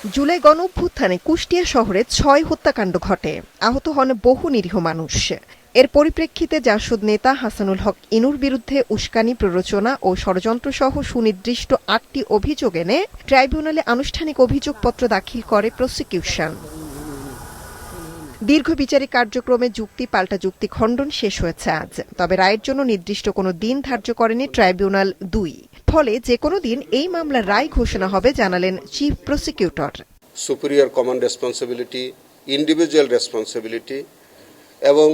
জুলাই গণঅভ্যুত্থানে কুষ্টিয়া শহরে ৬ হত্যাকাণ্ড ঘটে, আহত হন বহু নিরীহ মানুষ। এর পরিপ্রেক্ষিতে জাসদ নেতা হাসানুল হক ইনুর বিরুদ্ধে উস্কানি, প্ররোচনা ও ষড়যন্ত্রসহ সুনির্দিষ্ট ৮টি অভিযোগ এনে ট্রাইব্যুনালে আনুষ্ঠানিক অভিযোগপত্র দাখিল করে প্রসিকিউশন। দীর্ঘ বিচারিক কার্যক্রমে যুক্তি পাল্টা যুক্তি খণ্ডন শেষ হয়েছে আজ। তবে রায়ের জন্য নির্দিষ্ট কোনো দিন ধার্য করেনি ট্রাইব্যুনাল ২। ফলে যে কোনো দিন এই মামলার রায় ঘোষণা হবে জানালেন chief prosecutor. Superior command responsibility, individual responsibility এবং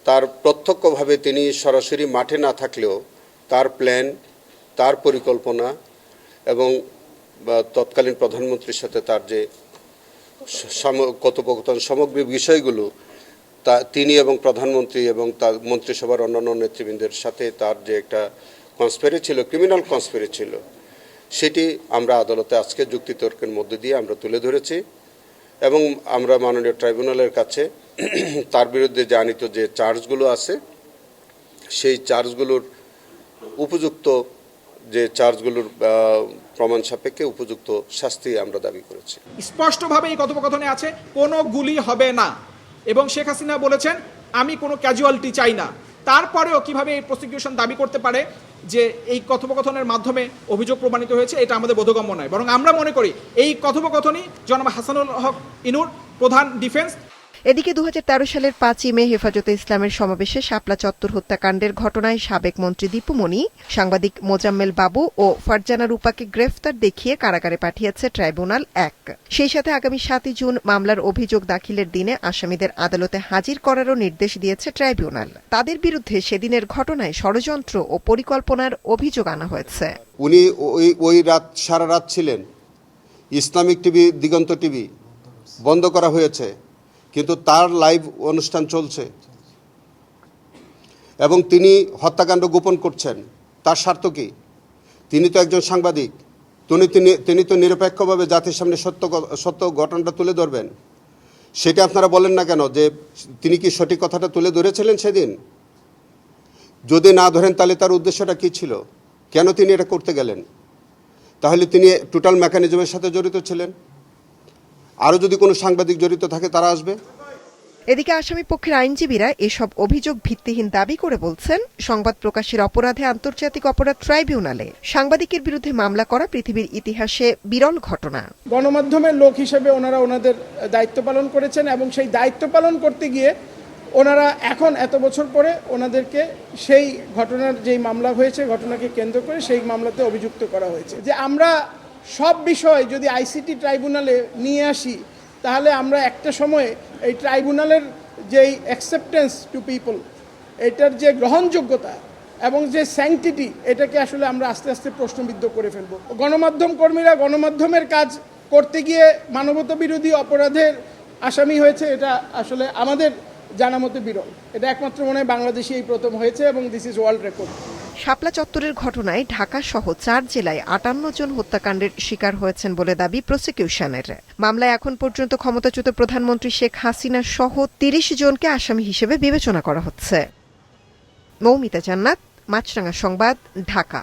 তার প্রত্যক্ষভাবে তিনি সরাসরি মাঠে না থাকলেও তার প্ল্যান, তার পরিকল্পনা এবং তৎকালীন প্রধানমন্ত্রীর সাথে তার যে কথোপকথন সমগ্র বিষয়গুলো তা তিনি এবং প্রধানমন্ত্রী এবং তার মন্ত্রিসভার অন্যান্য নেতৃবৃন্দের সাথে তার যে একটা কনস্পিরেসি ছিল, ক্রিমিনাল কনস্পিরেসি ছিল, সেটি আমরা আদালতে আজকে যুক্তিতর্কের মধ্যে দিয়ে আমরা তুলে ধরেছি এবং আমরা মাননীয় ট্রাইব্যুনালের কাছে তার বিরুদ্ধে যে আনীত যে চার্জগুলো আছে সেই চার্জগুলোর উপযুক্ত যে চার্জগুলোর প্রমাণ সাপেক্ষে উপযুক্ত শাস্তি আমরা দাবি করেছি। স্পষ্টভাবে এই কথোপকথনে আছে কোনো গুলি হবে না এবং শেখ হাসিনা বলেছেন আমি কোনো ক্যাজুয়ালিটি চাই না। তারপরেও কিভাবে এই প্রসিকিউশন দাবি করতে পারে যে এই কথোপকথনের মাধ্যমে অভিযোগ প্রমাণিত হয়েছে, এটা আমাদের বোধগম্য নয়। বরং আমরা মনে করি এই কথোপকথনই জনাব হাসানুল হক ইনুর প্রধান ডিফেন্স। এদিকে ২০১৩ সালের ৫ই মে হেফাজতে ইসলামের সমাবেশে শাপলা চত্বর হত্যাকাণ্ডের ঘটনায় সাবেক মন্ত্রী দীপু মনি, সাংবাদিক মোজাম্মেল বাবু ও ফারজানা রূপাকে গ্রেফতার দেখিয়ে কারাগারে পাঠিয়েছে ট্রাইব্যুনাল ১। সেই সাথে আগামী ৭ই জুন মামলার অভিযোগ দাখিলের দিনে আসামিদের আদালতে হাজির করারও নির্দেশ দিয়েছে ট্রাইব্যুনাল। তাদের বিরুদ্ধে সেদিনের ঘটনায় ষড়যন্ত্র ও পরিকল্পনার অভিযোগ আনা হয়েছে। উনি ওই রাত সারা রাত ছিলেন। ইসলামিক টিভি, দিগন্ত টিভি বন্ধ করা হয়েছে, কিন্তু তার লাইভ অনুষ্ঠান চলছে এবং তিনি হত্যাকাণ্ড গোপন করছেন। তার স্বার্থ কি? তিনি তো একজন সাংবাদিক, তিনি তো নিরপেক্ষভাবে জাতির সামনে সত্য ঘটনাটা তুলে ধরবেন। সেটা আপনারা বলেন না কেন যে তিনি কি সঠিক কথাটা তুলে ধরেছিলেন সেদিন? যদি না ধরেন তাহলে তার উদ্দেশ্যটা কী ছিল? কেন তিনি এটা করতে গেলেন? তাহলে তিনি টোটাল মেকানিজমের সাথে জড়িত ছিলেন। আরও যদি কোনো সাংবাদিক জড়িত থাকে তারা আসবে। এদিকে আসামি পক্ষের আইনজীবীরা এসব অভিযোগ ভিত্তিহীন দাবি করে বলছেন, সংবাদ প্রকাশের অপরাধে আন্তর্জাতিক অপরাধ ট্রাইব্যুনালে সাংবাদিকের বিরুদ্ধে মামলা করা পৃথিবীর ইতিহাসে বিরল ঘটনা। গণমাধ্যমের লোক হিসেবে ওনারা ওনাদের দায়িত্ব পালন করেছেন এবং সেই দায়িত্ব পালন করতে গিয়ে ওনারা এখন এত বছর পরে ওনাদেরকে সেই ঘটনার যেই মামলা হয়েছে, ঘটনাকে কেন্দ্র করে সেই মামলাতে অভিযুক্ত করা হয়েছে। যে আমরা সব বিষয় যদি আইসিটি ট্রাইব্যুনালে নিয়ে আসি তাহলে আমরা একটা সময়ে এই ট্রাইব্যুনালের যেই অ্যাকসেপ্টেন্স টু পিপল, এটার যে গ্রহণযোগ্যতা এবং যে স্যাংটিটি, এটাকে আসলে আমরা আস্তে আস্তে প্রশ্নবিদ্ধ করে ফেলব। গণমাধ্যম কর্মীরা গণমাধ্যমের কাজ করতে গিয়ে মানবতা বিরোধী অপরাধের আসামি হয়েছে, এটা আসলে আমাদের জানা মতে বিরল। এটা একমাত্র মনে হয় বাংলাদেশে এই প্রথম হয়েছে এবং দিস ইজ ওয়ার্ল্ড রেকর্ড। শাপলা চত্বরের ঘটনায় ঢাকা সহ ৪ জেলায় ৫৮ জন হত্যাকাণ্ডের শিকার হয়েছেন বলে দাবি প্রসিকিউশনের। মামলায় এখন পর্যন্ত ক্ষমতাচ্যুত প্রধানমন্ত্রী শেখ হাসিনা সহ ৩০ জনকে আসামি হিসেবে বিবেচনা করা হচ্ছে। মৌমিতা জান্নাত, মাছরাঙা সংবাদ, ঢাকা।